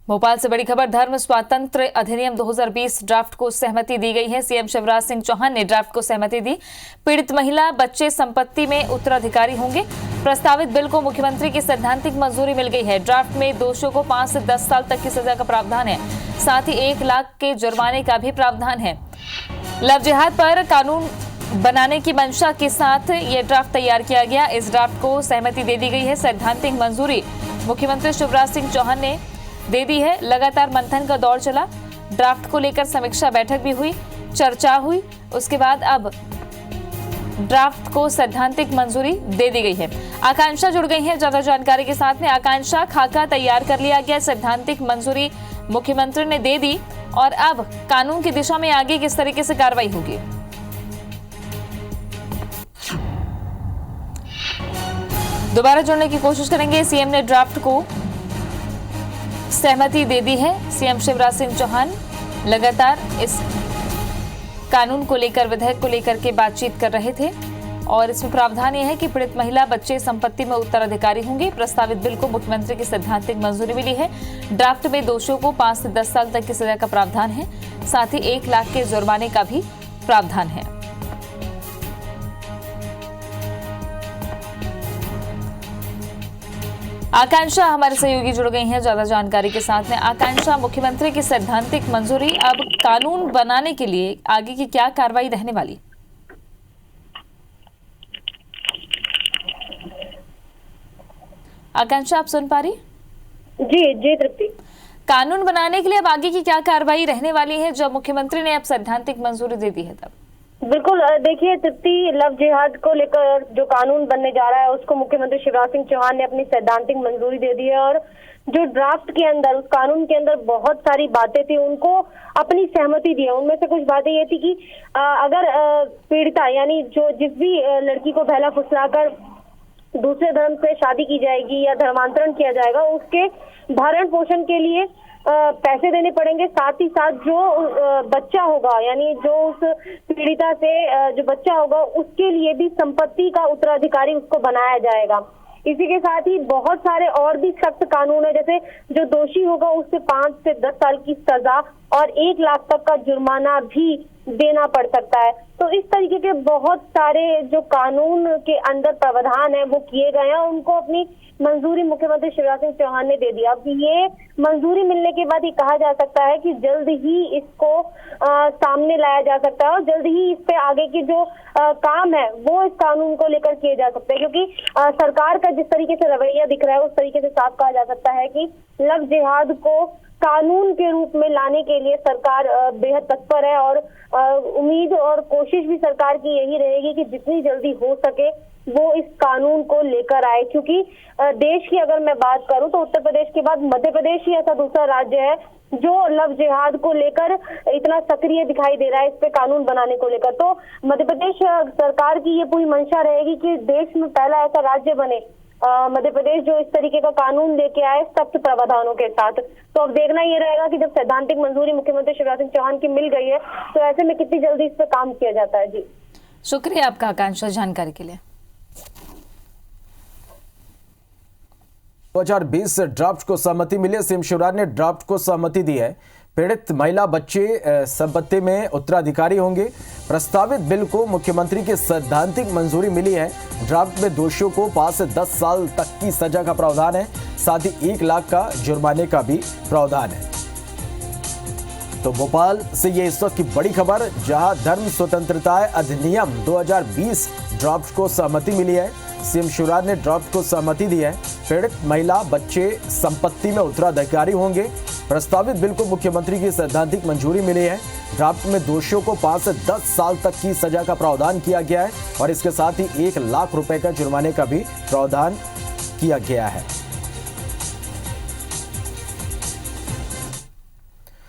भोपाल से बड़ी खबर। धर्म स्वातंत्र अधिनियम 2020 ड्राफ्ट को सहमति दी गई है। सीएम शिवराज सिंह चौहान ने ड्राफ्ट को सहमति दी। पीड़ित महिला बच्चे संपत्ति में उत्तराधिकारी होंगे। प्रस्तावित बिल को मुख्यमंत्री की सैद्धांतिक मंजूरी मिल गई है। ड्राफ्ट में दोषियों को 5 से 10 साल तक की सजा का प्रावधान है। साथ ही 1 लाख के जुर्माने का भी प्रावधान है। लव जिहाद पर कानून बनाने की मंशा के साथ ये ड्राफ्ट तैयार किया गया। इस ड्राफ्ट को सहमति दे दी गई है। सैद्धांतिक मंजूरी मुख्यमंत्री शिवराज सिंह चौहान ने दे दी है। लगातार मंथन का दौर चला। ड्राफ्ट को लेकर समीक्षा बैठक भी हुई, चर्चा हुई। उसके बाद अब ड्राफ्ट को सैद्धांतिक मंजूरी दे दी गई है। आकांक्षा जुड़ गई है ज्यादा जानकारी के साथ में। आकांक्षा, खाका तैयार कर लिया गया, सैद्धांतिक मंजूरी मुख्यमंत्री ने दे दी और अब कानून की दिशा में आगे किस तरीके से कार्रवाई होगी? दोबारा जुड़ने की कोशिश करेंगे। सीएम ने ड्राफ्ट को सहमति दे दी है। सीएम शिवराज सिंह चौहान लगातार इस कानून को लेकर, विधेयक को लेकर के बातचीत कर रहे थे और इसमें प्रावधान यह है कि पीड़ित महिला बच्चे संपत्ति में उत्तराधिकारी होंगे। प्रस्तावित बिल को मुख्यमंत्री की सैद्धांतिक मंजूरी मिली है। ड्राफ्ट में दोषियों को 5 से 10 साल तक की सजा का प्रावधान है। साथ ही 1 लाख के जुर्माने का भी प्रावधान है। आकांक्षा हमारे सहयोगी जुड़ गई हैं ज्यादा जानकारी के साथ में। आकांक्षा, मुख्यमंत्री की सैद्धांतिक मंजूरी, अब कानून बनाने के लिए आगे की क्या कार्रवाई रहने वाली? आकांक्षा, आप सुन पा रही? जी तृप्ति। कानून बनाने के लिए अब आगे की क्या कार्रवाई रहने वाली है जब मुख्यमंत्री ने अब सैद्धांतिक मंजूरी दे दी है? तब बिल्कुल देखिए तृप्ति, लव जिहाद को लेकर जो कानून बनने जा रहा है उसको मुख्यमंत्री शिवराज सिंह चौहान ने अपनी सैद्धांतिक मंजूरी दे दी है और जो ड्राफ्ट के अंदर, उस कानून के अंदर बहुत सारी बातें थी, उनको अपनी सहमति दी है। उनमें से कुछ बातें ये थी कि अगर पीड़िता यानी जो जिस भी लड़की को बहला फुसलाकर दूसरे धर्म से शादी की जाएगी या धर्मांतरण किया जाएगा, उसके भरण पोषण के लिए पैसे देने पड़ेंगे। साथ ही साथ जो बच्चा होगा यानी जो उस पीड़िता से जो बच्चा होगा उसके लिए भी संपत्ति का उत्तराधिकारी उसको बनाया जाएगा। इसी के साथ ही बहुत सारे और भी सख्त कानून है, जैसे जो दोषी होगा उससे 5 से 10 साल की सजा और 1 लाख तक का जुर्माना भी देना पड़ सकता है। तो इस तरीके के बहुत सारे जो कानून के अंदर प्रावधान है वो किए गए हैं। उनको अपनी मंजूरी मुख्यमंत्री शिवराज सिंह चौहान ने दे दिया। अब ये मंजूरी मिलने के बाद ये कहा जा सकता है कि जल्द ही इसको सामने लाया जा सकता है और जल्द ही इस पे आगे की जो काम है वो इस कानून को लेकर किए जा सकते हैं, क्योंकि सरकार का जिस तरीके से रवैया दिख रहा है उस तरीके से साफ कहा जा सकता है कि लव जिहाद को कानून के रूप में लाने के लिए सरकार बेहद तत्पर है और उम्मीद और कोशिश भी सरकार की यही रहेगी कि जितनी जल्दी हो सके वो इस कानून को लेकर आए। क्योंकि देश की अगर मैं बात करूं तो उत्तर प्रदेश के बाद मध्य प्रदेश ही ऐसा दूसरा राज्य है जो लव जिहाद को लेकर इतना सक्रिय दिखाई दे रहा है, इस पे कानून बनाने को लेकर। तो मध्य प्रदेश सरकार की ये पूरी मंशा रहेगी कि देश में पहला ऐसा राज्य बने मध्य प्रदेश जो इस तरीके का कानून लेके आए सख्त प्रावधानों के साथ। तो अब देखना ये रहेगा कि जब सैद्धांतिक मंजूरी मुख्यमंत्री शिवराज सिंह चौहान की मिल गई है तो ऐसे में कितनी जल्दी इस पे काम किया जाता है। जी शुक्रिया आपका आकांक्षा, जानकारी के लिए। 2020 ड्राफ्ट को सहमति मिली। सीएम शिवराज ने ड्राफ्ट को सहमति दी है। पीड़ित महिला बच्चे संपत्ति में उत्तराधिकारी होंगे। प्रस्तावित बिल को मुख्यमंत्री की सैद्धांतिक मंजूरी मिली है। ड्राफ्ट में दोषियों को 5 से 10 साल तक की सजा का प्रावधान है। साथ ही 1 लाख का जुर्माने का भी प्रावधान है। तो भोपाल से ये इस वक्त की बड़ी खबर, जहां धर्म स्वतंत्रता अधिनियम 2020 ड्राफ्ट को सहमति मिली है। सीएम शिवराज ने ड्राफ्ट को सहमति दी है। पीड़ित महिला बच्चे संपत्ति में उत्तराधिकारी होंगे। प्रस्तावित बिल को मुख्यमंत्री की सैद्धांतिक मंजूरी मिली है। ड्राफ्ट में दोषियों को 5 से 10 साल तक की सजा का प्रावधान किया गया है और इसके साथ ही 1 लाख रुपए का जुर्माने का भी प्रावधान किया गया है।